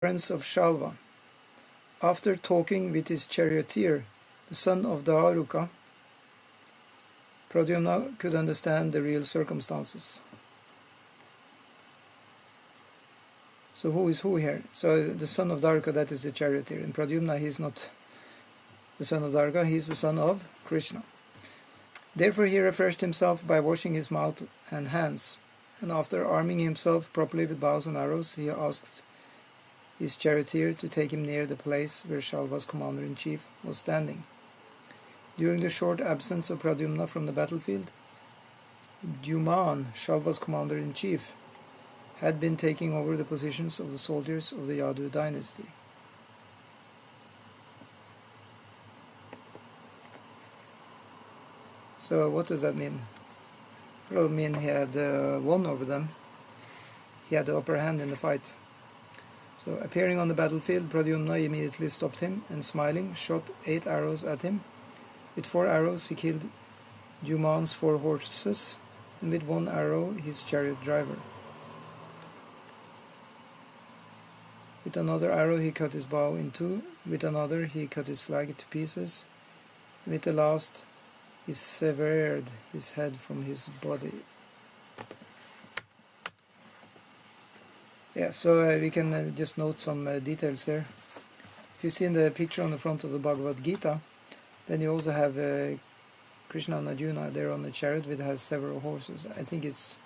Prince of Śālva. After talking with his charioteer, the son of Daruka, Pradyumna could understand the real circumstances. So who is who here? So the son of Daruka, that is the charioteer. And Pradyumna, he is not the son of Daruka, he is the son of Kṛṣṇa. Therefore he refreshed himself by washing his mouth and hands, and after arming himself properly with bows and arrows, he asked his charioteer to take him near the place where Śālva's commander-in-chief was standing. During the short absence of Pradyumna from the battlefield, Dhyuman, Śālva's commander-in-chief, had been taking over the positions of the soldiers of the Yadu dynasty. So what does that mean? It will mean he had won over them. He had the upper hand in the fight. So appearing on the battlefield, Pradyumna immediately stopped him and, smiling, shot 8 arrows at him. With 4 arrows he killed Dhyuman's 4 horses, and with 1 arrow his chariot driver. With another arrow he cut his bow in 2, with another he cut his flag to pieces, and with the last he severed his head from his body. Yeah, so we can just note some details here. If you see in the picture on the front of the Bhagavad Gita, then you also have Krishna and Arjuna there on the chariot, which has several horses. I think it's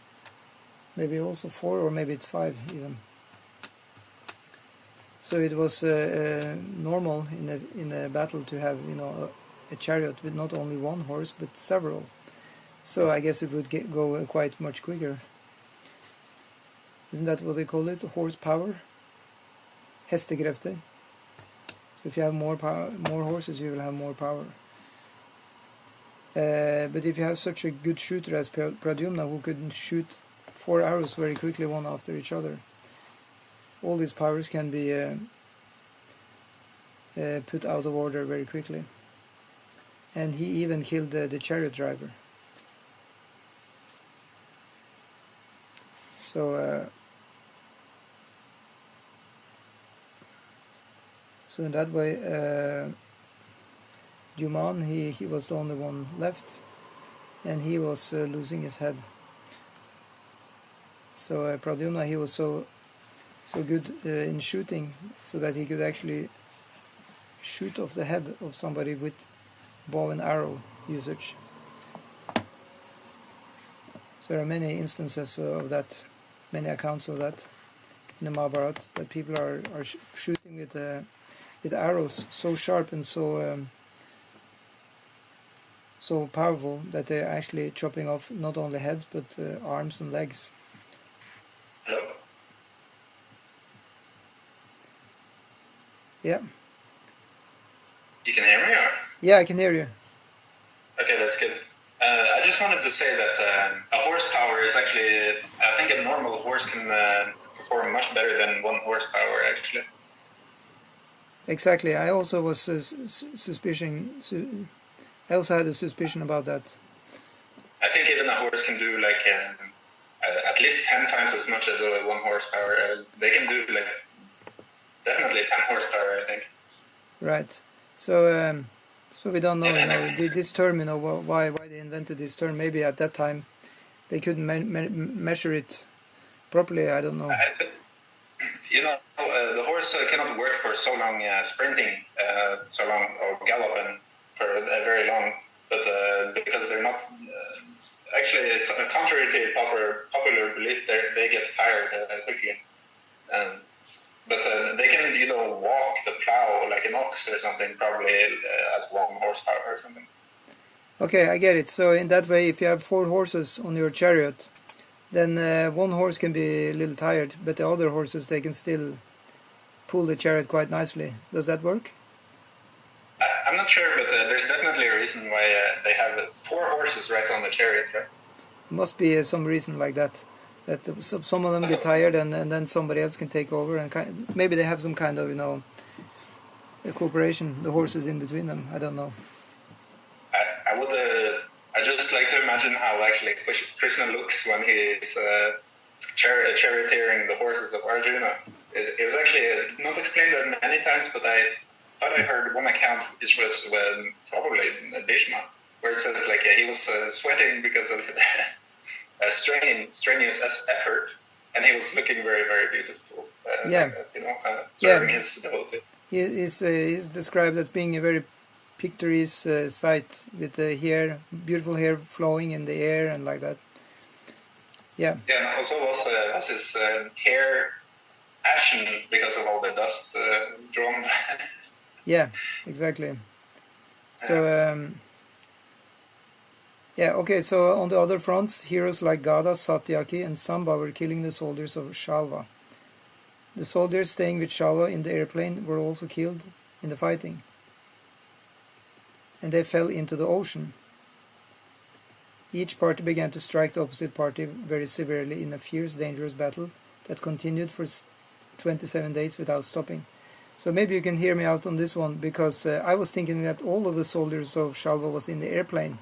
maybe also 4 or maybe it's 5 even. So it was normal in a battle to have, a chariot with not only 1 horse but several. So I guess it would go quite much quicker. Isn't that what they call it? Horsepower? Hestekrefter. So if you have more horses, you will have more power. But if you have such a good shooter as Pradyumna, who could shoot 4 arrows very quickly, one after each other, all these powers can be put out of order very quickly. And he even killed the chariot driver. So in that way, Dhyuman, he was the only one left, and he was losing his head. So Pradyumna, he was so good in shooting, so that he could actually shoot off the head of somebody with bow and arrow usage. So there are many instances of that, many accounts of that in the Mahabharata, that people are shooting with arrows so sharp and so powerful that they're actually chopping off not only heads but arms and legs. Hello? Yeah. You can hear me? Or? Yeah, I can hear you. Okay, that's good. I just wanted to say that a horsepower is actually, I think a normal horse can perform much better than 1 horsepower actually. Exactly. I also was I also had a suspicion about that. I think even a horse can do like at least 10 times as much as a 1 horsepower. They can do like definitely 10 horsepower, I think. Right. So we don't know, this term, why they invented this term. Maybe at that time they couldn't measure it properly. I don't know. The horse cannot work for so long sprinting, so long, or galloping for a very long. But because they're not actually, contrary to popular belief, they get tired quickly. But they can, walk the plow like an ox or something, probably at 1 horsepower or something. Okay, I get it. So in that way, if you have 4 horses on your chariot, then 1 horse can be a little tired, but the other horses, they can still pull the chariot quite nicely. Does that work? I'm not sure, but there's definitely a reason why they have 4 horses right on the chariot, right? There must be some reason like that. That some of them get tired, and then somebody else can take over, and maybe they have some kind of a cooperation, the horses in between them. I don't know. I just like to imagine how actually Krishna looks when he's charioteering the horses of Arjuna. it was actually not explained many times, but I thought I heard one account, which was probably Bhishma, where it says like he was sweating because of strenuous effort, and he was looking very, very beautiful. Serving his devotee. He's described as being a very picturesque sight, with the hair, beautiful hair flowing in the air and like that. Yeah. Yeah, and also was his hair ashen because of all the dust drawn. Yeah, exactly. So, okay, so on the other fronts, heroes like Gada, Satyaki, and Samba were killing the soldiers of Śālva. The soldiers staying with Śālva in the airplane were also killed in the fighting, and they fell into the ocean. Each party began to strike the opposite party very severely in a fierce, dangerous battle that continued for 27 days without stopping. So maybe you can hear me out on this one, because I was thinking that all of the soldiers of Śālva was in the airplane,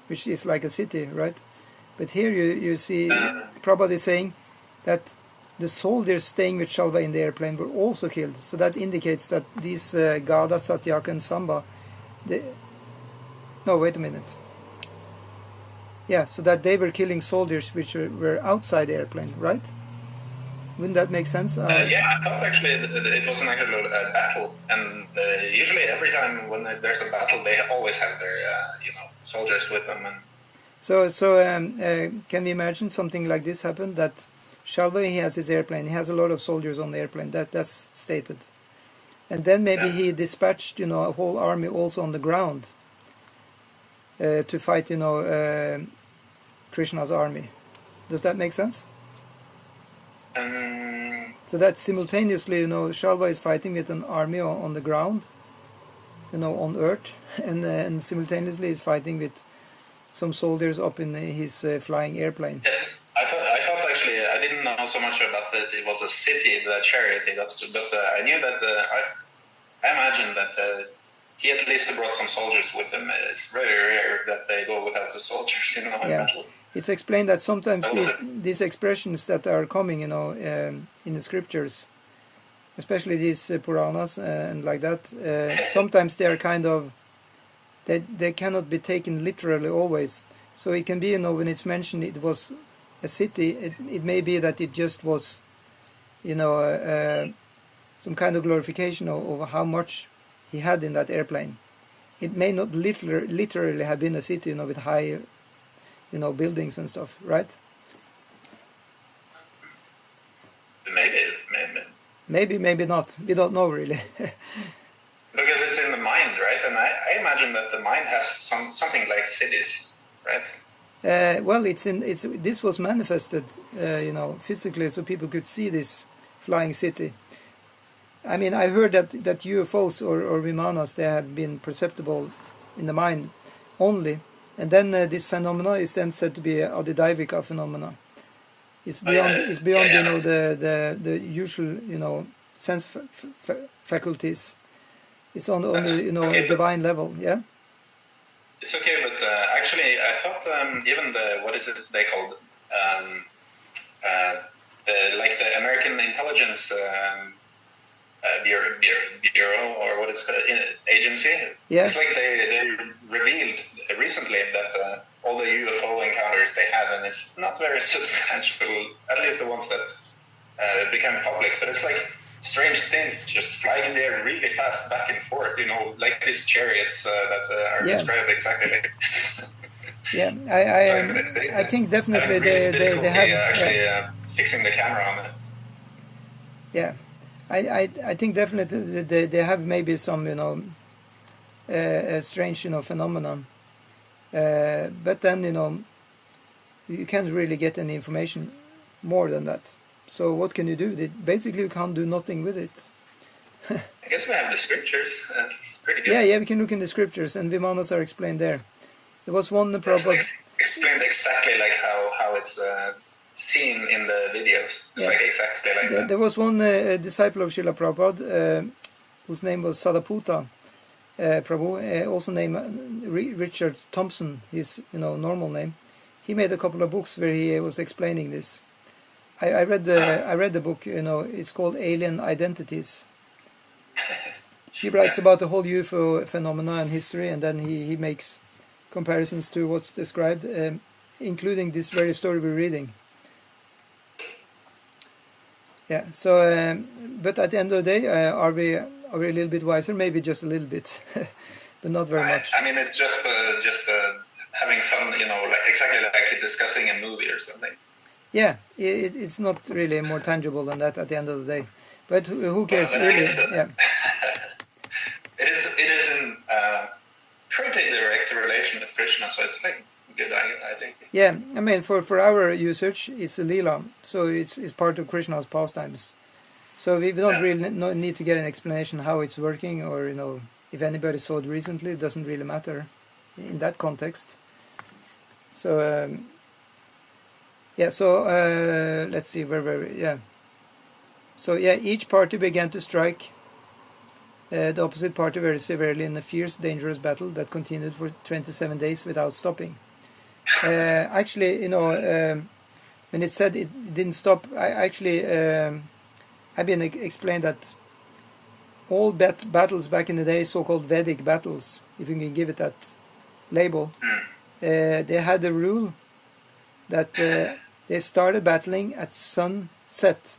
which is like a city, right? But here you see Prabhupada is saying that the soldiers staying with Śālva in the airplane were also killed. So that indicates that these Gada, Satyaka and Samba, no, wait a minute. Yeah, so that they were killing soldiers which were outside the airplane, right? Wouldn't that make sense? Yeah, I thought actually it wasn't actually a battle, and usually every time when there's a battle, they always have their soldiers with them. And so can we imagine something like this happen? That Śālva, he has his airplane, he has a lot of soldiers on the airplane. That's stated, and then maybe he dispatched a whole army also on the ground to fight Krishna's army. Does that make sense? So that simultaneously, Śālva is fighting with an army on the ground, on earth, and simultaneously is fighting with some soldiers up in his flying airplane. Yes, I thought actually I didn't know so much about that it was a city, the charity, but I knew that I imagine that he at least brought some soldiers with him. It's very rare that they go without the soldiers, in battle. It's explained that sometimes these expressions that are coming, in the scriptures, especially these Puranas and like that, sometimes they are kind of, they cannot be taken literally always. So it can be, when it's mentioned it was a city, it may be that it just was, some kind of glorification of how much he had in that airplane. It may not literally have been a city, with high buildings and stuff, right? Maybe not. We don't know really. Because it's in the mind, right? And I imagine that the mind has something like cities, right? Well, this was manifested, physically, so people could see this flying city. I mean, I heard that UFOs or Vimanas, they have been perceptible in the mind only. And then this phenomena is then said to be Adidavika phenomena. It's beyond, the usual, sense faculties. It's on the okay, divine level, yeah? It's okay, but actually I thought even what is it they called? Like the American Intelligence Bureau, or what is it called, agency. Yeah. It's like they revealed recently that all the UFO encounters they had, and it's not very substantial, at least the ones that became public, but it's like strange things just flying in the air really fast back and forth, like these chariots that are described exactly like this. Yeah, I think definitely they have actually fixing the camera on it. Yeah, I think definitely they have maybe some a strange phenomenon, but then you can't really get any information more than that. So what can you do? Basically, you can't do nothing with it. I guess we have the scriptures. It's pretty good. Yeah, we can look in the scriptures, and Vimanas are explained there. There was one problem. Explained exactly like how it's seen in the videos. It's like exactly like that. There was one disciple of Srila Prabhupada whose name was Sadaputa Prabhu, also named Richard Thompson, his normal name. He made a couple of books where he was explaining this. I read the book. It's called Alien Identities. He writes about the whole UFO phenomena and history, and then he makes comparisons to what's described, including this very story we're reading. Yeah. So, but at the end of the day, are we a little bit wiser? Maybe just a little bit, but not very much. I mean, it's just having fun, like exactly like discussing a movie or something. Yeah, it's not really more tangible than that at the end of the day. But who cares, but really? Yeah. It is in pretty direct relation with Krishna, so it's like good, I think. Yeah, I mean, for our usage, it's a lila, so it's part of Krishna's pastimes. So we don't really need to get an explanation how it's working, or if anybody saw it recently, it doesn't really matter in that context. So yeah, so let's see where were we? Yeah. So yeah, each party began to strike the opposite party very severely in a fierce, dangerous battle that continued for 27 days without stopping. Actually, when it said it didn't stop, I've been explained that all battles back in the day, so-called Vedic battles, if you can give it that label, they had a rule that they started battling at sunset.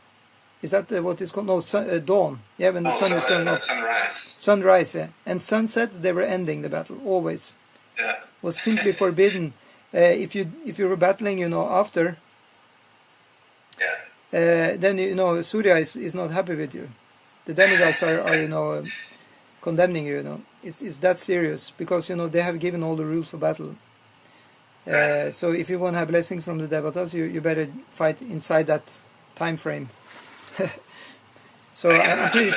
Is that what it's called? No, dawn. Yeah, when the sun is going up. Sunrise. Sunrise, yeah. And sunset, they were ending the battle, always. Yeah. Was simply forbidden. If you were battling, after, then, Surya is not happy with you. The demigods are condemning you, It's that serious, because, they have given all the rules for battle. So if you want to have blessings from the devatas, you better fight inside that time frame. So I'm pretty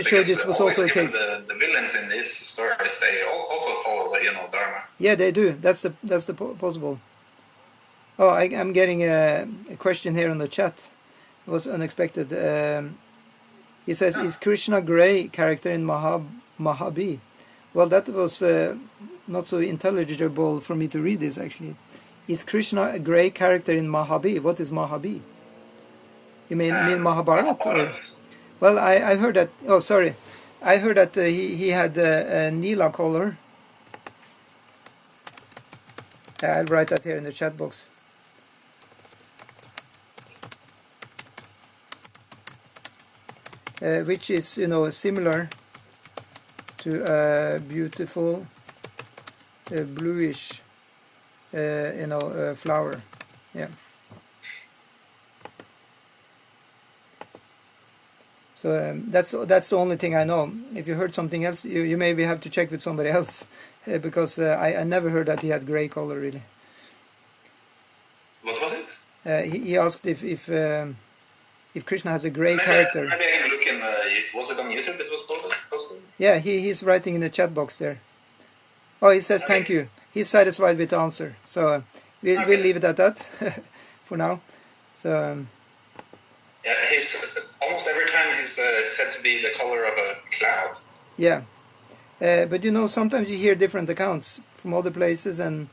sure this was also the case. The villains in these stories, they also follow the dharma. Yeah, they do. That's the possible. Oh, I'm getting a question here on the chat. It was unexpected. He says, "Is Krishna gray character in Mahabhi?" Well, that was not so intelligible for me to read this actually. Is Krishna a gray character in Mahabhi? What is Mahabhi? You mean Mahabharata? Or? Well, I heard that. Oh, sorry, I heard that he had a Nila color. I'll write that here in the chat box. Which is similar to a beautiful bluish flower. Yeah. So that's the only thing I know. If you heard something else, you maybe have to check with somebody else, because I never heard that he had gray color really. What was it? He asked if Krishna has a gray character. Maybe I can look in. Was it on YouTube? It was posted. Yeah, he's writing in the chat box there. Oh, he says thank you. He's satisfied with the answer. So we'll leave it at that for now. So. Yeah, he's almost every time he's said to be the color of a cloud. Yeah, but sometimes you hear different accounts from other places, and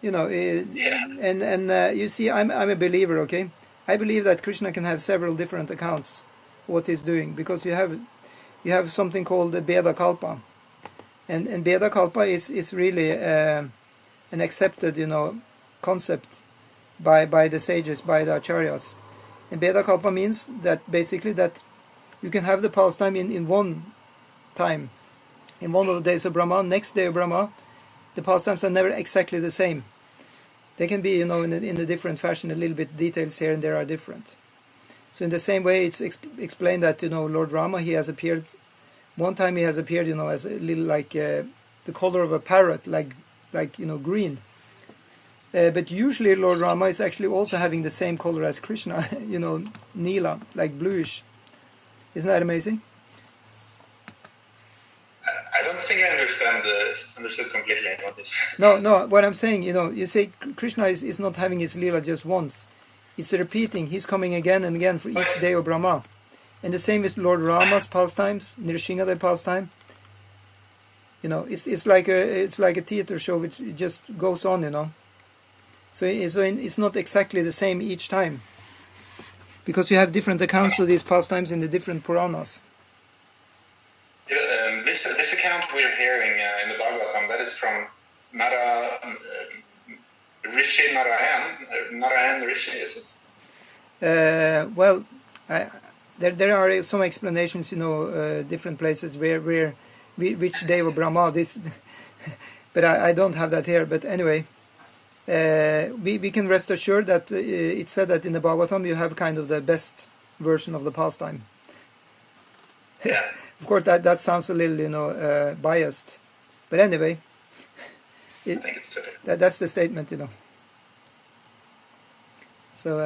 and you see, I'm a believer. Okay, I believe that Krishna can have several different accounts of what he's doing, because you have something called the Veda Kalpa, and Veda Kalpa is really an accepted concept by the sages, by the acharyas. And Veda Kalpa means that basically that you can have the pastime in one time, in one of the days of Brahma, next day of Brahma. The pastimes are never exactly the same. They can be, in a different fashion, a little bit details here and there are different. So in the same way, it's explained that, Lord Rama, he has appeared, one time he has appeared, as a little like the color of a parrot, like green. But usually Lord Rama is actually also having the same color as Krishna, Nila, like bluish. Isn't that amazing? I don't think I understood completely what this. No, what I'm saying, you say Krishna is not having his Leela just once. It's repeating. He's coming again and again for each day of Brahma. And the same with Lord Rama's pastimes, Nrsimhadev pastime. It's like a theater show which just goes on, So it's not exactly the same each time. Because you have different accounts of these pastimes in the different Puranas. This account we're hearing in the Bhagavatam, that is from Rishi Narayan Rishi, is it? Well, there are some explanations, different places which Deva Brahma this, but I don't have that here. But anyway, we can rest assured that it's said that in the Bhagavatam you have kind of the best version of the pastime. Yeah. Of course, that sounds a little, biased, but anyway, I think it's true. That's the statement, So.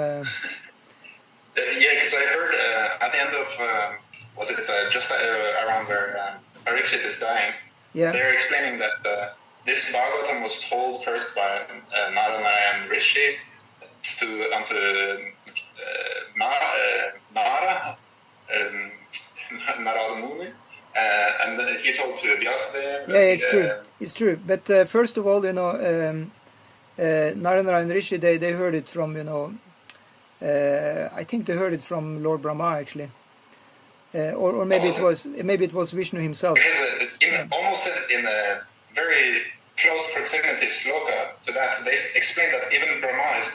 Yeah, because I heard at the end of was it just around where Parikshit is dying? Yeah. They're explaining that this Bhagavatam was told first by Narayan Rishi unto Narada Muni, and then he told to Vyasadeva. Yeah, it's true. It's true. But first of all, Narayan Rishi, they heard it from, I think they heard it from Lord Brahma actually, or maybe it was Vishnu himself. Because almost in a very close proximity sloka to that, they explain that even Brahma is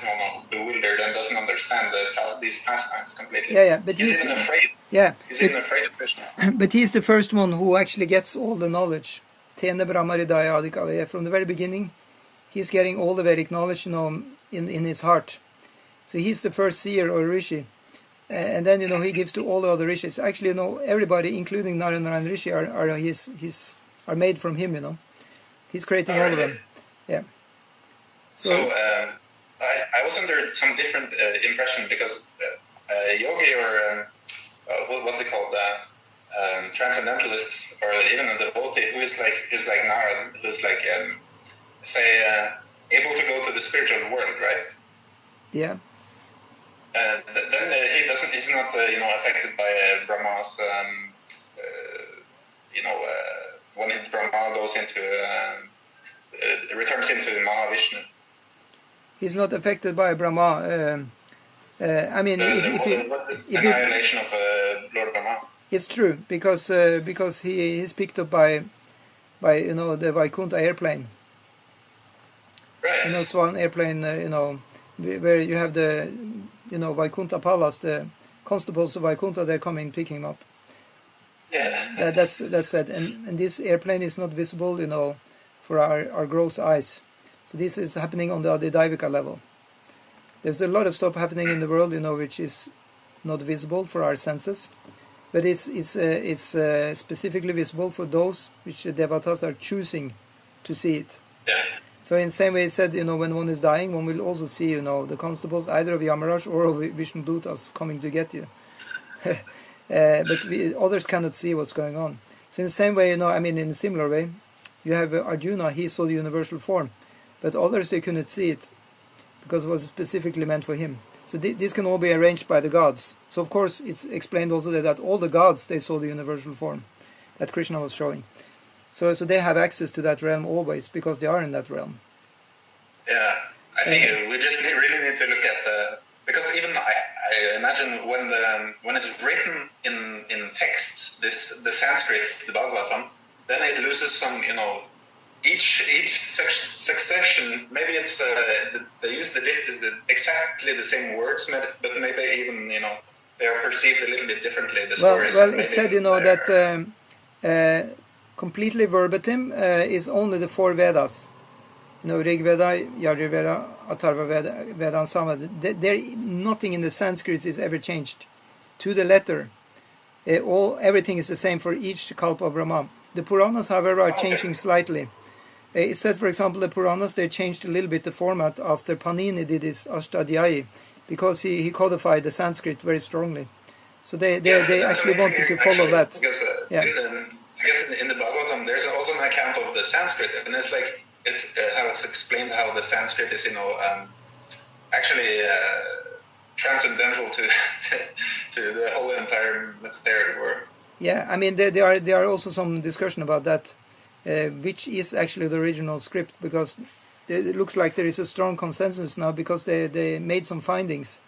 bewildered and doesn't understand these pastimes completely. Yeah, but he's even afraid. Yeah, he's even afraid of Krishna. But he's the first one who actually gets all the knowledge. Tene Brahma Hridaya Adikavaya. From the very beginning, he's getting all the Vedic knowledge, in his heart. So he's the first seer or rishi, and then he gives to all the other rishis. Actually, everybody, including Narayan Rishi, are made from him. He's creating all of them. Yeah. So I was under some different impression because yogi or what's it called, transcendentalists or even a devotee who's like Narad, who's like able to go to the spiritual world, right? Yeah. Then he's not affected by Brahma's when Brahma goes into returns into Mahavishnu. He's not affected by Brahma. I mean, if annihilation of Lord Brahma. It's true because he is picked up by the Vaikuntha airplane. Right. Swan airplane. Where you have the Vaikuntha Palace, the constables of Vaikuntha, they're coming picking him up. Yeah. That's said, and this airplane is not visible, for our gross eyes. So this is happening on the Adidavika level. There's a lot of stuff happening in the world, which is not visible for our senses, but it's specifically visible for those which the devatas are choosing to see it. Yeah. So in the same way it said, when one is dying, one will also see, the constables either of Yamaraj or of Vishnu Dutas coming to get you. But others cannot see what's going on. So in the same way, in a similar way, you have Arjuna, he saw the universal form, but others, they couldn't see it because it was specifically meant for him. So this can all be arranged by the gods. So of course it's explained also that all the gods, they saw the universal form that Krishna was showing. So they have access to that realm always because they are in that realm. Yeah, I think we just really need to look at because even I imagine when it's written in text, the Sanskrit, the Bhagavatam, then it loses some, each succession. Maybe it's they use exactly the same words, but maybe even they are perceived a little bit differently. The stories. Well, it said that completely verbatim is only the 4 Vedas. Rig Veda, Yajur Veda, Atharva Veda, and Samveda. Nothing in the Sanskrit is ever changed to the letter. Everything is the same for each Kalpa of Brahma. The Puranas, however, are changing slightly. It said, for example, the Puranas, they changed a little bit the format after Panini did his Ashtadhyayi, because he codified the Sanskrit very strongly. So they actually wanted to follow that. Because, I guess in the Bhagavatam, there's also an account of the Sanskrit, and it's like how it's explained how the Sanskrit is, actually transcendental to the whole entire material world. Yeah, there are also some discussion about that, which is actually the original script, because it looks like there is a strong consensus now because they made some findings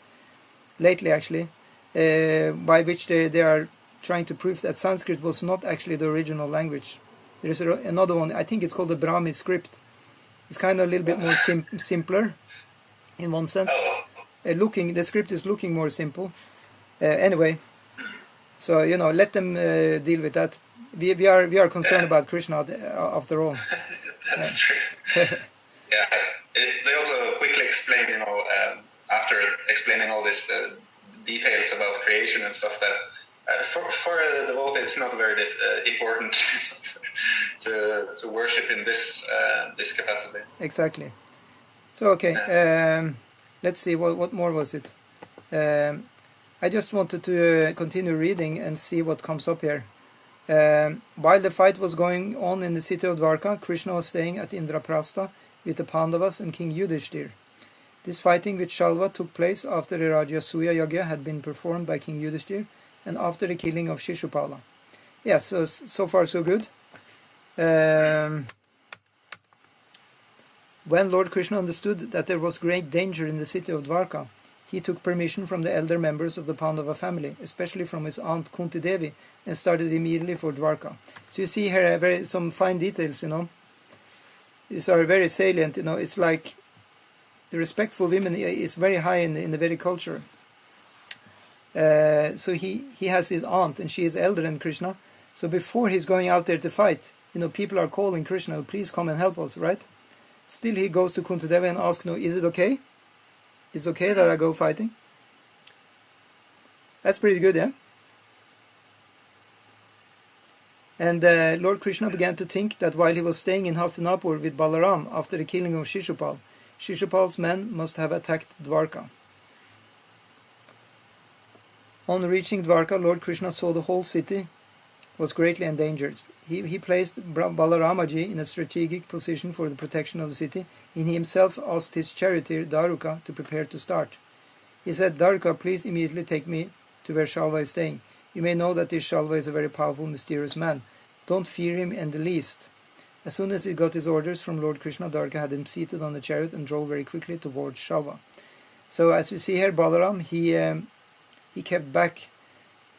lately actually by which they are trying to prove that Sanskrit was not actually the original language. There is another one, I think it's called the Brahmi script. It's kind of a little bit more simpler in one sense. The script is looking more simple. Anyway, so let them deal with that. We are concerned about Krishna after all. That's true. Yeah, they also quickly explain, after explaining all this details about creation and stuff, that for a devotee it's not very important to worship in this capacity. Exactly. So okay, let's see what more was it. I just wanted to continue reading and see what comes up here. While the fight was going on in the city of Dwarka, Krishna was staying at Indraprastha with the Pandavas and King Yudhishthir. This fighting with Śālva took place after the Rajasuya Yagya had been performed by King Yudhishthir and after the killing of Shishupala. Yes, so far so good. When Lord Krishna understood that there was great danger in the city of Dwarka, he took permission from the elder members of the Pandava family, especially from his aunt Kunti Devi, and started immediately for Dwarka. So you see here some fine details, These are very salient, It's like the respect for women is very high in the Vedic culture. So he has his aunt, and she is elder than Krishna. So before he's going out there to fight, people are calling Krishna, please come and help us, right? Still he goes to Kunti Devi and asks, is it okay? It's okay that I go fighting? That's pretty good, yeah? And Lord Krishna began to think that while he was staying in Hastinapur with Balaram after the killing of Shishupal, Shishupal's men must have attacked Dwarka. On reaching Dwarka, Lord Krishna saw the whole city was greatly endangered. He placed Balaramaji in a strategic position for the protection of the city, and he himself asked his charioteer Daruka to prepare to start. He said, Daruka, please immediately take me to where Śālva is staying. You may know that this Śālva is a very powerful, mysterious man. Don't fear him in the least. As soon as he got his orders from Lord Krishna, Daruka had him seated on the chariot and drove very quickly towards Śālva. So as you see here, Balaram, he kept back,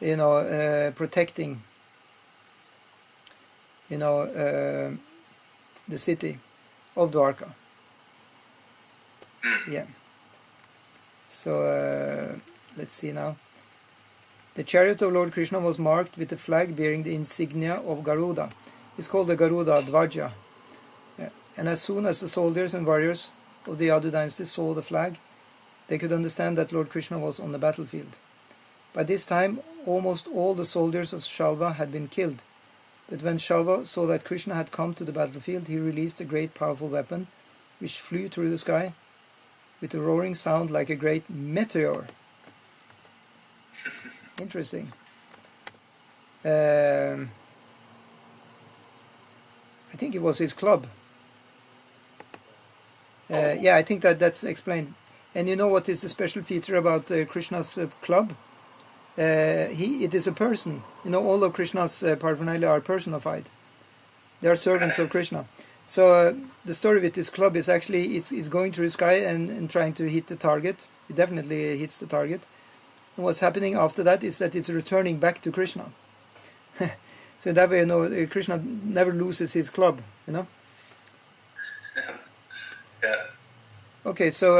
protecting, the city of Dwarka. Yeah. So let's see now. The chariot of Lord Krishna was marked with a flag bearing the insignia of Garuda. It's called the Garuda Dvaja. Yeah. And as soon as the soldiers and warriors of the Yadu dynasty saw the flag, they could understand that Lord Krishna was on the battlefield. By this time, almost all the soldiers of Śālva had been killed. But when Śālva saw that Krishna had come to the battlefield, he released a great powerful weapon, which flew through the sky with a roaring sound like a great meteor. Interesting. I think it was his club. Yeah, I think that's explained. And you know what is the special feature about Krishna's club? It is a person. All of Krishna's paraphernalia are personified. They are servants of Krishna. So the story with this club is actually it's going through the sky and trying to hit the target. It definitely hits the target. And what's happening after that is that it's returning back to Krishna. So that way, Krishna never loses his club. Yeah. Okay, so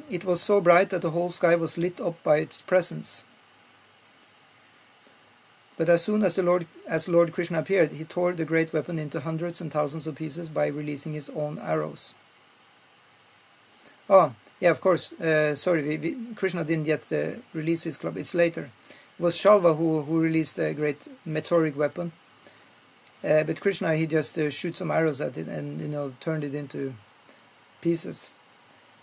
it was so bright that the whole sky was lit up by its presence. But as soon as Lord Krishna appeared, he tore the great weapon into hundreds and thousands of pieces by releasing his own arrows. Oh, yeah, of course. Sorry, Krishna didn't yet release his club. It's later. It was Śālva who released a great meteoric weapon. But Krishna, he just shot some arrows at it and turned it into pieces.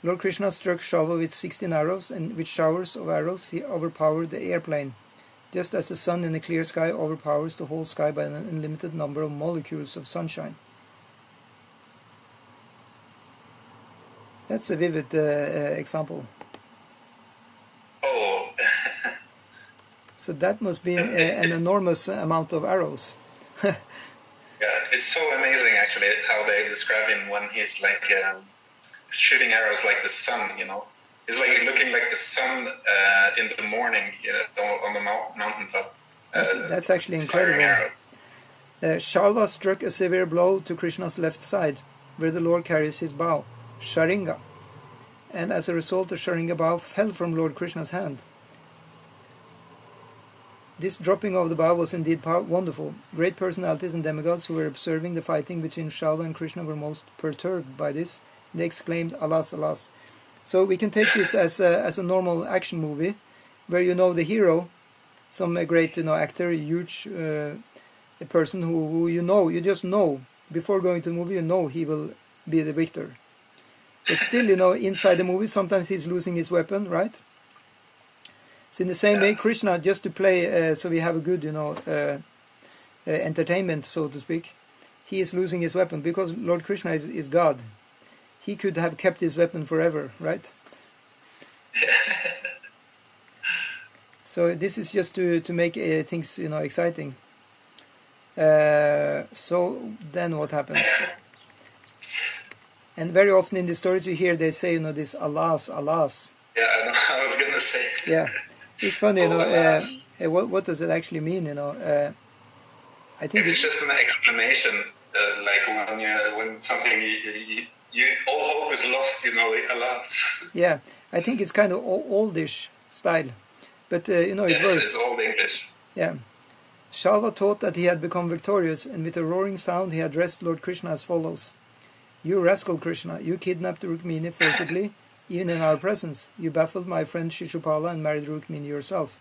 Lord Krishna struck Śālva with 16 arrows, and with showers of arrows he overpowered the airplane, just as the sun in a clear sky overpowers the whole sky by an unlimited number of molecules of sunshine. That's a vivid example. Oh. So that must be an enormous amount of arrows. Yeah, it's so amazing actually how they describe him when he's like shooting arrows like the sun, It's like looking like the sun in the morning on the mountaintop. That's actually incredible. Firing arrows. Śālva struck a severe blow to Krishna's left side, where the Lord carries his bow, Sharinga, and as a result the Sharinga bow fell from Lord Krishna's hand. This dropping of the bow was indeed wonderful. Great personalities and demigods who were observing the fighting between Śālva and Krishna were most perturbed by this. They exclaimed, "Alas, alas." So we can take this as a normal action movie, where the hero, some great actor, huge a person who you just know before going to the movie, he will be the victor. But still, inside the movie, sometimes he's losing his weapon, right? So in the same way, Krishna, just to play, so we have a good, entertainment, so to speak, he is losing his weapon because Lord Krishna is God. He could have kept his weapon forever, right? So this is just to make things, exciting. So then what happens? And very often in the stories you hear, they say, this alas, alas. Yeah, I was going to say. Yeah, it's funny, what does it actually mean, I think it's just an explanation, like when something, all hope is lost, alas. Yeah, I think it's kind of oldish style, but, it yes, works. It's old English. Yeah. Śālva thought that he had become victorious, and with a roaring sound he addressed Lord Krishna as follows. "You rascal Krishna, you kidnapped Rukmini forcibly, even in our presence. You baffled my friend Shishupala and married Rukmini yourself.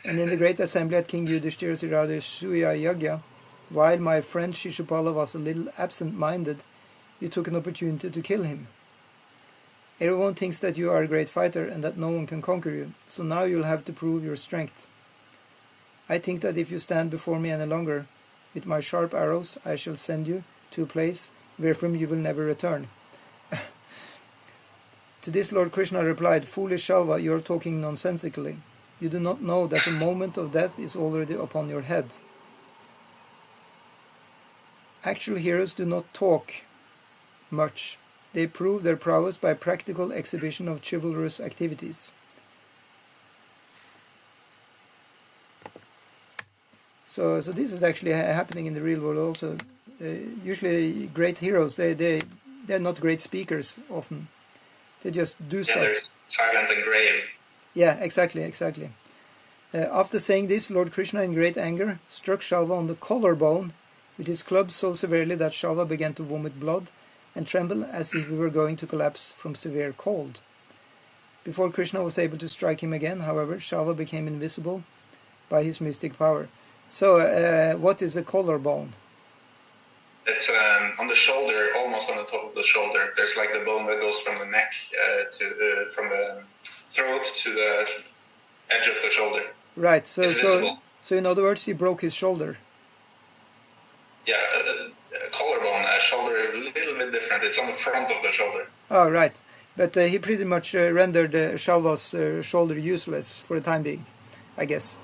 And in the great assembly at King Yudhishthira's Suya Yagya, while my friend Shishupala was a little absent-minded, you took an opportunity to kill him. Everyone thinks that you are a great fighter and that no one can conquer you, so now you'll have to prove your strength. I think that if you stand before me any longer, with my sharp arrows I shall send you to a place wherefrom you will never return." To this Lord Krishna replied, "Foolish Śālva, you are talking nonsensically. You do not know that the moment of death is already upon your head. Actual heroes do not talk much. They prove their prowess by practical exhibition of chivalrous activities." So this is actually happening in the real world also. Usually great heroes, they're not great speakers often. They just do stuff. They're silent and grave. Yeah, exactly. After saying this, Lord Krishna, in great anger, struck Śālva on the collarbone with his club so severely that Śālva began to vomit blood and tremble as if he were going to collapse from severe cold. Before Krishna was able to strike him again, however, Śālva became invisible by his mystic power. So, what is a collarbone? It's on the shoulder, almost on the top of the shoulder. There's like the bone that goes from the neck from the throat to the edge of the shoulder. Right. So in other words, he broke his shoulder. Yeah, collarbone. Shoulder is a little bit different. It's on the front of the shoulder. Oh, right. But he pretty much rendered Śālva's shoulder useless for the time being, I guess.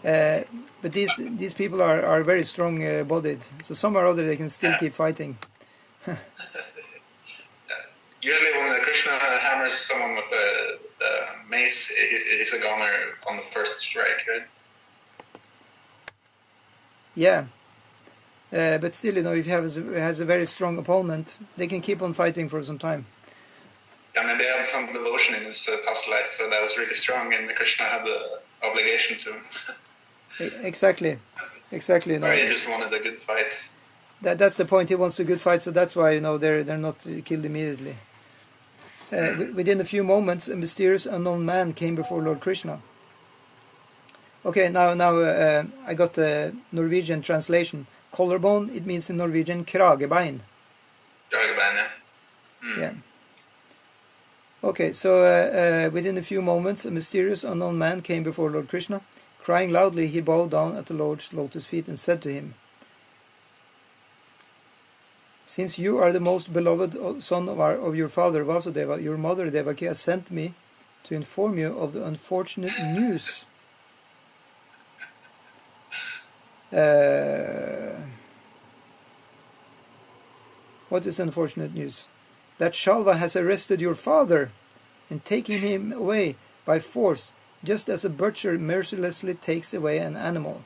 But these people are very strong-bodied, so somehow or other they can still keep fighting. Usually when Krishna hammers someone with the mace, he's a goner on the first strike, right? Yeah. But still, if he has a very strong opponent, they can keep on fighting for some time. Yeah, maybe he had some devotion in his past life that was really strong, and Krishna had the obligation to him. Exactly. Or he just wanted a good fight. That's the point. He wants a good fight, so that's why they're not killed immediately. Within a few moments, a mysterious unknown man came before Lord Krishna. Okay, now I got the Norwegian translation. Collarbone, it means in Norwegian kragebein. Kragebein, yeah. Yeah. Okay, so within a few moments, a mysterious unknown man came before Lord Krishna. Crying loudly, he bowed down at the Lord's lotus feet and said to him, "Since you are the most beloved son of your father Vasudeva, your mother Devaki has sent me to inform you of the unfortunate news." What is unfortunate news? that Śālva has arrested your father and taking him away by force, just as a butcher mercilessly takes away an animal.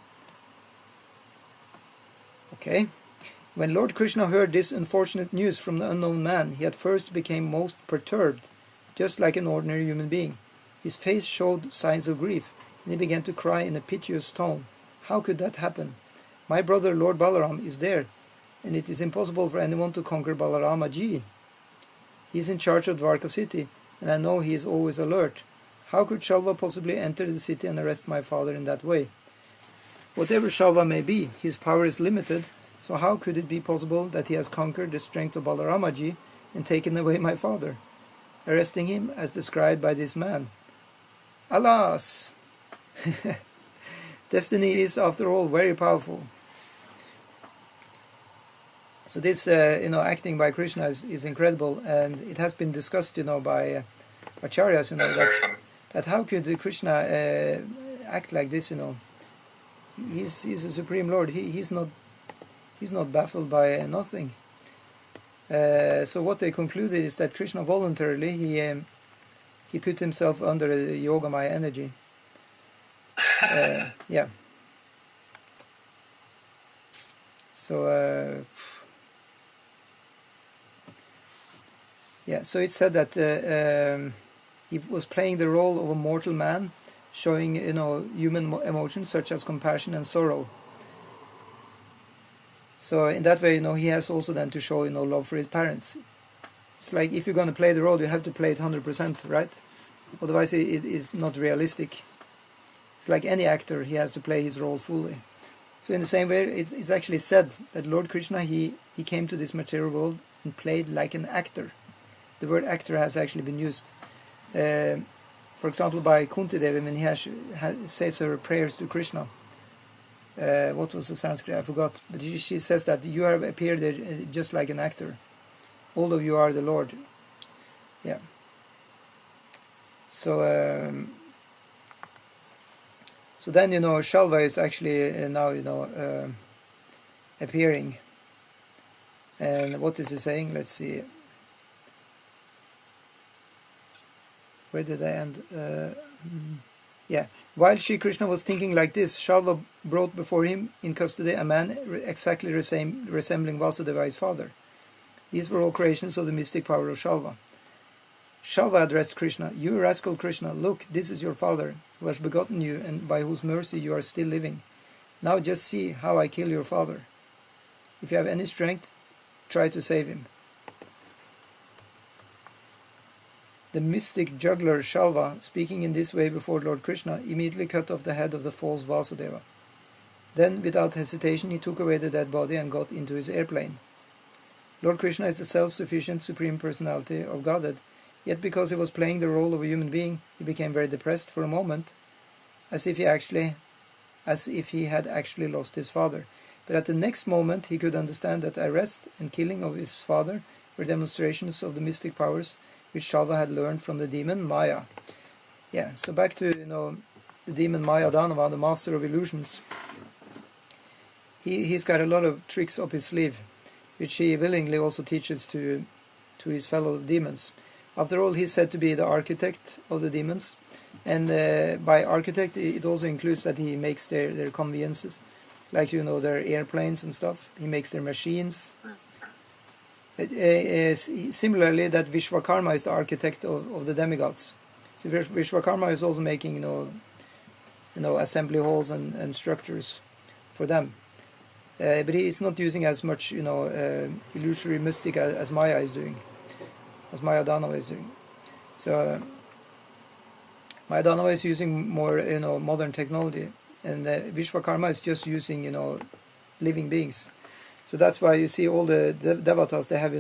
Okay. When Lord Krishna heard this unfortunate news from the unknown man, he at first became most perturbed, just like an ordinary human being. His face showed signs of grief, and he began to cry in a piteous tone. How could that happen? My brother Lord Balaram is there, and it is impossible for anyone to conquer Balarama Ji. He is in charge of Dwarka city, and I know he is always alert. How could Śālva possibly enter the city and arrest my father in that way? Whatever Śālva may be, his power is limited, so how could it be possible that he has conquered the strength of Balaramaji and taken away my father, arresting him as described by this man? Alas! Destiny is, after all, very powerful. So this, acting by Krishna is incredible, and it has been discussed, by acharyas, that how could Krishna act like this? He's a supreme Lord. He's not baffled by nothing. So what they concluded is that Krishna voluntarily he put himself under the Yogamaya energy. Yeah. So so it said that he was playing the role of a mortal man, showing human emotions such as compassion and sorrow. So in that way, he has also then to show love for his parents. It's like if you're going to play the role, you have to play it 100%, right? Otherwise, it is not realistic. It's like any actor; he has to play his role fully. So in the same way, it's actually said that Lord Krishna he came to this material world and played like an actor. The word actor has actually been used. For example, by Kunti Devi when he says her prayers to Krishna. What was the Sanskrit? I forgot. But she says that you have appeared there just like an actor. Although you are the Lord. Yeah. So then, Śālva is actually now, appearing. And what is he saying? Let's see. Where did I end? Yeah. While Sri Krishna was thinking like this, Śālva brought before him in custody a man exactly resembling Vasudeva, his father. These were all creations of the mystic power of Śālva. Śālva addressed Krishna, "You rascal Krishna, look, this is your father, who has begotten you and by whose mercy you are still living. Now just see how I kill your father. If you have any strength, try to save him." The mystic juggler Śālva, speaking in this way before Lord Krishna, immediately cut off the head of the false Vasudeva. Then, without hesitation, he took away the dead body and got into his airplane. Lord Krishna is the self-sufficient Supreme Personality of Godhead, yet because he was playing the role of a human being, he became very depressed for a moment, as if he had actually lost his father. But at the next moment, he could understand that arrest and killing of his father were demonstrations of the mystic powers which Śālva had learned from the demon Maya. Yeah, so back to the demon Maya Danava, the master of illusions. He's got a lot of tricks up his sleeve, which he willingly also teaches to his fellow demons. After all, he's said to be the architect of the demons, and by architect it also includes that he makes their conveniences, like their airplanes and stuff. He makes their machines. Similarly, that Vishvakarma is the architect of the demigods. So Vishvakarma is also making assembly halls and structures for them. But he is not using as much illusory mystic as Maya is doing, as Maya Danava is doing. So Maya Danava is using more modern technology, and Vishvakarma is just using living beings. So that's why you see all the devatas, they have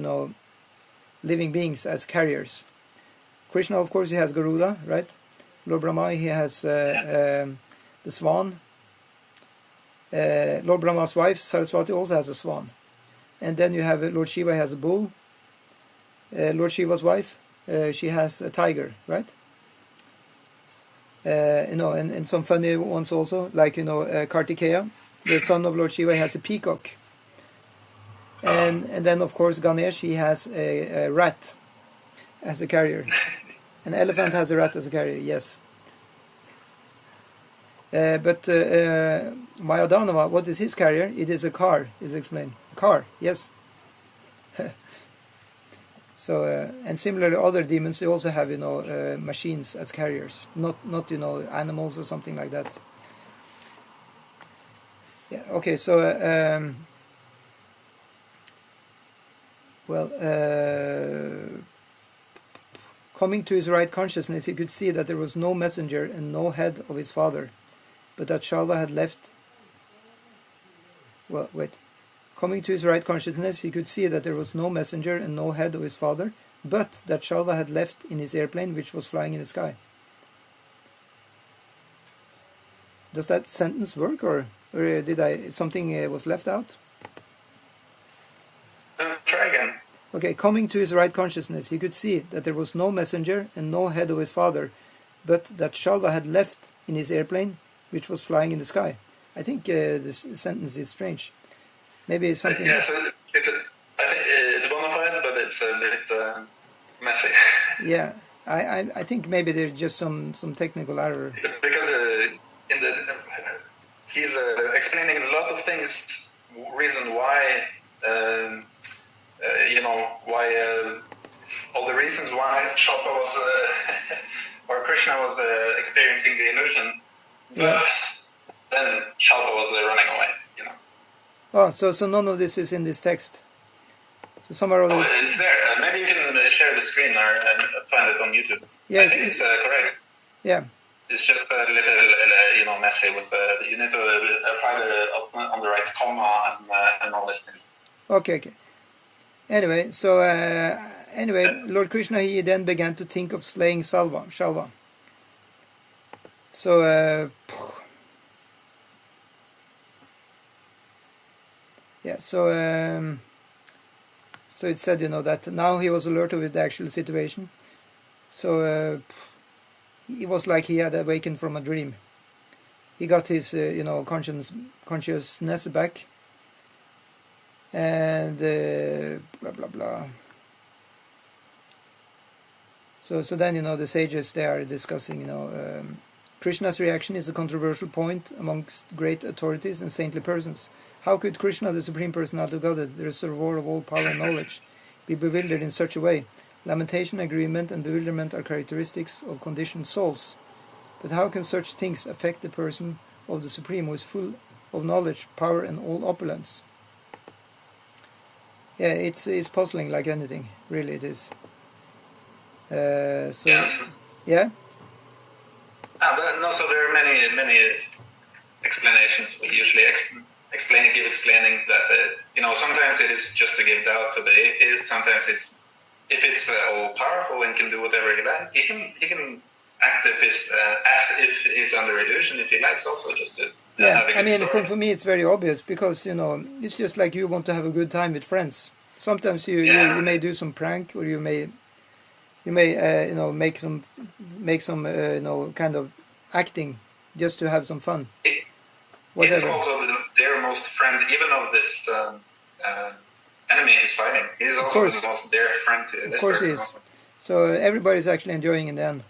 living beings as carriers. Krishna, of course, he has Garuda, right? Lord Brahma, he has the swan. Lord Brahma's wife, Saraswati, also has a swan. And then you have Lord Shiva, he has a bull. Lord Shiva's wife, she has a tiger, right? And some funny ones also, like Kartikeya, the son of Lord Shiva, he has a peacock. And then of course Ganesh, he has a rat, as a carrier. An elephant has a rat as a carrier, yes. But Mayadanava, what is his carrier? It is a car, is explained. A car, yes. So, and similarly, other demons, they also have, machines as carriers, not animals or something like that. Yeah. Okay. So, coming to his right consciousness, he could see that there was no messenger and no head of his father, but that Śālva had left. Coming to his right consciousness, he could see that there was no messenger and no head of his father, but that Śālva had left in his airplane, which was flying in the sky. Does that sentence work, or did something was left out? Try again. Okay, coming to his right consciousness, he could see that there was no messenger and no head of his father, but that Śālva had left in his airplane, which was flying in the sky. I think this sentence is strange. Maybe something. Yes, I think it's bona fide, but it's a bit messy. Yeah, I think maybe there's just some technical error. Because he's explaining a lot of things, reason why, all the reasons why Śālva was, or Krishna was experiencing the illusion, but then Śālva was running away. Oh, so none of this is in this text. So somewhere or other. Oh, it's there. Maybe you can share the screen and find it on YouTube. Yeah, I think it's correct. Yeah. It's just a little, messy with you need to apply on the right comma and all these things. Okay. Anyway, so Lord Krishna, he then began to think of slaying Śālva. So. So it said, that now he was alert of the actual situation. So it was like he had awakened from a dream. He got his, consciousness back. And blah, blah, blah. So then, the sages, they are discussing, Krishna's reaction is a controversial point amongst great authorities and saintly persons. How could Kṛṣṇa, the Supreme Personality of Godhead, the reservoir of all power and knowledge, be bewildered in such a way? Lamentation, agreement, and bewilderment are characteristics of conditioned souls. But how can such things affect the person of the Supreme, who is full of knowledge, power, and all opulence? Yeah, it's puzzling like anything. Really, it is. Yes. Yeah? So there are many explanations. We usually explaining that sometimes it is just to give doubt to the atheist. Sometimes if it's all powerful and can do whatever he likes, he can act as if he's under illusion if he likes, also just to have a good story. For me it's very obvious, because it's just like you want to have a good time with friends. Sometimes you may do some prank, or you may make some kind of acting just to have some fun. It's also their most friend, even of this enemy he's fighting. He's also the most dear friend to this person. Of course he is. Also. So everybody's actually enjoying in the end.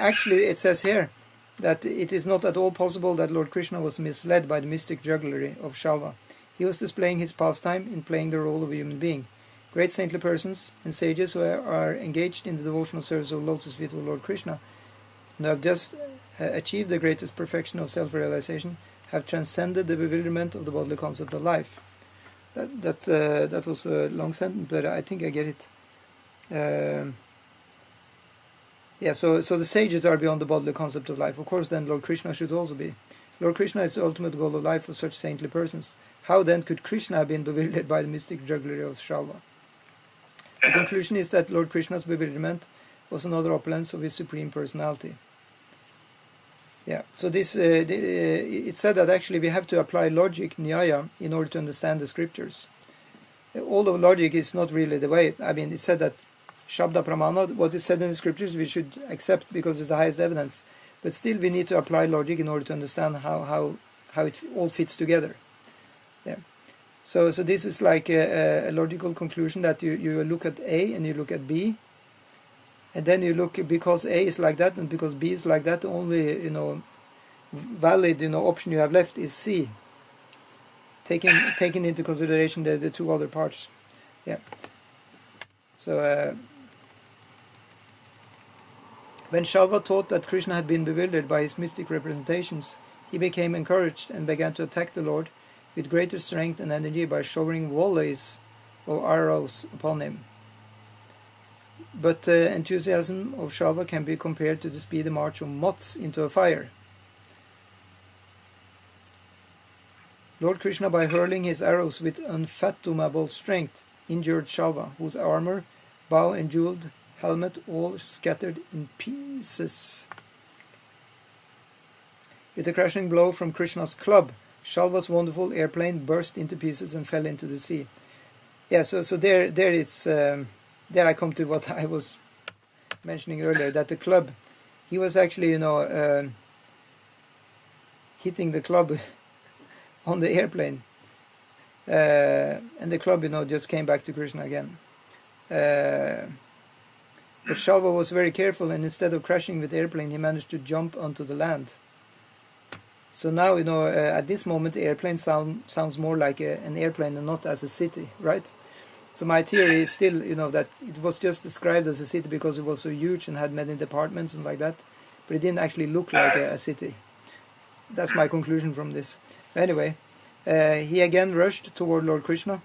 Actually it says here that it is not at all possible that Lord Krishna was misled by the mystic jugglery of Śālva. He was displaying his pastime in playing the role of a human being. Great saintly persons and sages who are engaged in the devotional service of lotus feet of Lord Krishna, and who have just achieved the greatest perfection of self-realization, have transcended the bewilderment of the bodily concept of life. That was a long sentence, but I think I get it. So the sages are beyond the bodily concept of life. Of course, then Lord Krishna should also be. Lord Krishna is the ultimate goal of life for such saintly persons. How then could Krishna have been bewildered by the mystic jugglery of Śālva? The conclusion is that Lord Krishna's bewilderment was another opulence of his Supreme Personality. Yeah, so this it said that actually we have to apply logic, nyaya, in order to understand the scriptures. Although logic is not really the way. I mean, it said that Shabda Pramana, what is said in the scriptures, we should accept because it's the highest evidence. But still we need to apply logic in order to understand how it all fits together. Yeah. So this is like a logical conclusion that you look at A and you look at B, and then you look, because A is like that and because B is like that, the only valid option you have left is C, taking into consideration the two other parts. Yeah. So when Śālva thought that Krishna had been bewildered by his mystic representations, he became encouraged and began to attack the Lord with greater strength and energy by showering volleys of arrows upon him. But the enthusiasm of Śālva can be compared to the speedy march of moths into a fire. Lord Krishna, by hurling his arrows with unfathomable strength, injured Śālva, whose armor, bow and jeweled helmet all scattered in pieces. With a crashing blow from Krishna's club, Śālva's wonderful airplane burst into pieces and fell into the sea. Yeah, so there it's there I come to what I was mentioning earlier, that the club, he was actually hitting the club on the airplane, and the club just came back to Krishna again. But Śālva was very careful, and instead of crashing with the airplane, he managed to jump onto the land. So now, at this moment, the airplane sounds more like an airplane and not as a city, right? So my theory is still, that it was just described as a city because it was so huge and had many departments and like that, but it didn't actually look like a city. That's my conclusion from this. Anyway, he again rushed toward Lord Krishna.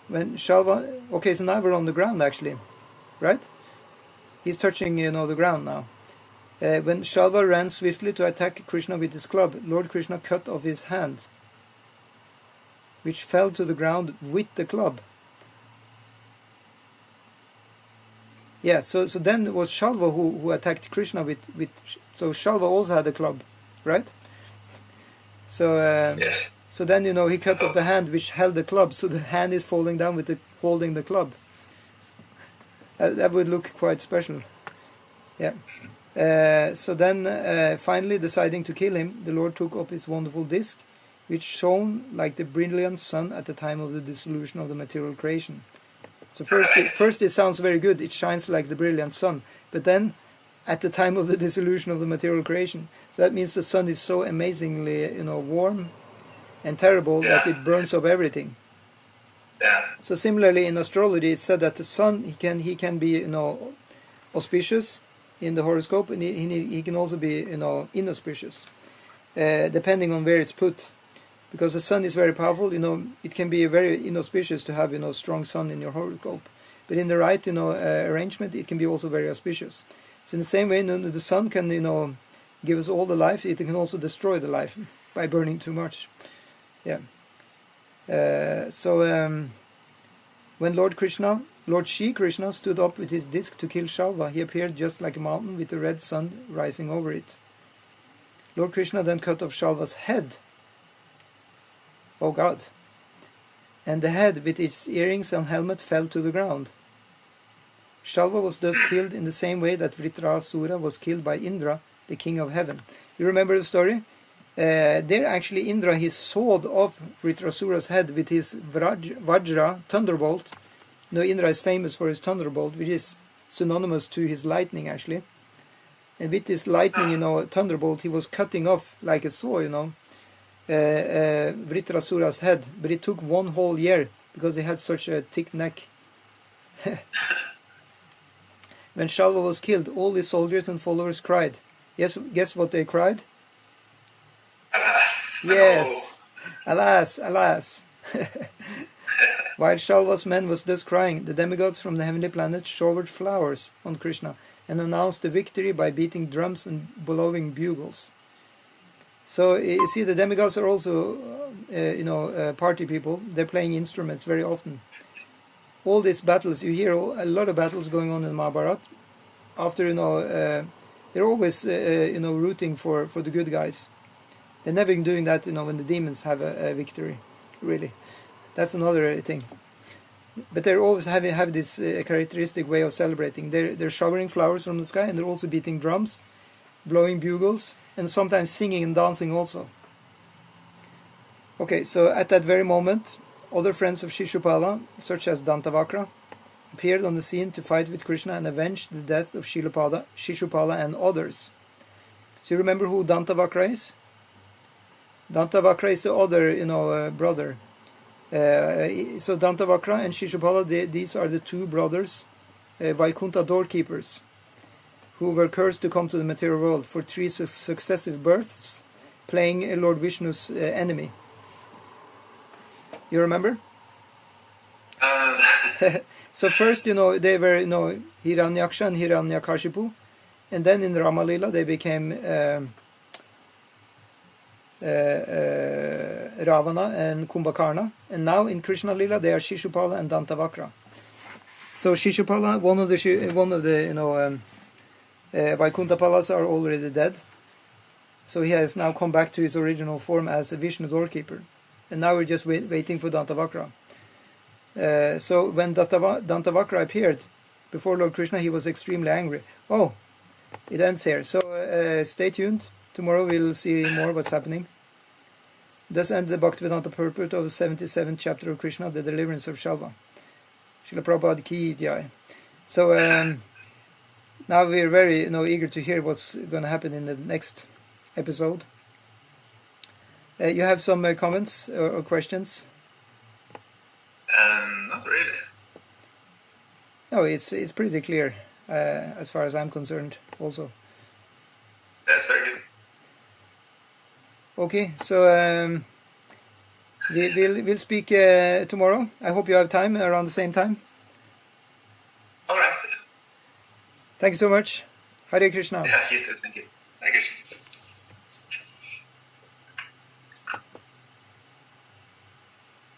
When Śālva... Okay, so now we're on the ground, actually, right? He's touching, the ground now. When Śālva ran swiftly to attack Krishna with his club, Lord Krishna cut off his hand, which fell to the ground with the club. Yeah, so then it was Śālva who attacked Krishna with... So Śālva also had a club, right? So yes. So then, he cut off the hand which held the club, so the hand is falling down with holding the club. That would look quite special. Yeah. So then, finally, deciding to kill him, the Lord took up his wonderful disc, which shone like the brilliant sun at the time of the dissolution of the material creation. So first it sounds very good, it shines like the brilliant sun, but then at the time of the dissolution of the material creation, so that means the sun is so amazingly, warm and terrible that it burns up everything. Yeah. So similarly in astrology, it's said that the sun, he can be, auspicious in the horoscope, and he can also be, inauspicious, depending on where it's put. Because the sun is very powerful, it can be very inauspicious to have, strong sun in your horoscope. But in the right, arrangement, it can be also very auspicious. So in the same way, the sun can, give us all the life. It can also destroy the life by burning too much. Yeah. When Lord Shri Krishna stood up with his disc to kill Śālva, he appeared just like a mountain with the red sun rising over it. Lord Krishna then cut off Śālva's head. Oh God. And the head with its earrings and helmet fell to the ground. Śālva was thus killed in the same way that Vritrasura was killed by Indra, the king of heaven. You remember the story? There actually Indra, he sawed off Vritrasura's head with his Vajra, thunderbolt. Indra is famous for his thunderbolt, which is synonymous to his lightning actually. And with this lightning, thunderbolt, he was cutting off like a saw, Vritrasura's head. But it took 1 whole year because he had such a thick neck. When Śālva was killed, all his soldiers and followers cried. Yes, guess what they cried? Alas. Yes. No. Alas, alas. While Śālva's men was thus crying, the demigods from the heavenly planets showered flowers on Krishna and announced the victory by beating drums and blowing bugles. So you see, the demigods are also, party people. They're playing instruments very often. All these battles, you hear a lot of battles going on in Mahabharata. After, they're always, rooting for the good guys. They're never doing that, when the demons have a victory, really. That's another thing. But they're always have this characteristic way of celebrating. They're showering flowers from the sky, and they're also beating drums, blowing bugles, and sometimes singing and dancing also. Okay, so at that very moment, Other friends of Shishupala, such as Dantavakra, appeared on the scene to fight with Krishna and avenge the death of Shishupala and others. So you remember who Dantavakra is? Dantavakra is the other, brother. So Dantavakra and Shishupala, these are the two brothers, Vaikuntha doorkeepers, who were cursed to come to the material world for 3 successive births, playing Lord Vishnu's enemy. You remember? So first, they were, Hiranyaksha and Hiranyakashipu, and then in Ramalila they became Ravana and Kumbhakarna, and now in Krishna Lila they are Shishupala and Dantavakra. So Shishupala, one of the Vaikunthapalas are already dead, so he has now come back to his original form as a Vishnu doorkeeper, and now we're just waiting for Dantavakra. So when Dantavakra appeared before Lord Krishna, he was extremely angry. Oh, it ends here. So stay tuned. Tomorrow we'll see more what's happening. Thus ends the Bhaktivedanta purport of the 77th chapter of Krishna, the deliverance of Śālva. Srila Prabhupada ki jai. So now we're very eager to hear what's going to happen in the next episode. You have some comments or questions? Not really. No, it's pretty clear as far as I'm concerned also. That's very good. Okay, so we'll speak tomorrow. I hope you have time around the same time. All right. Thank you so much. Hare Krishna. Yeah, you too. Thank you. Hare Krishna.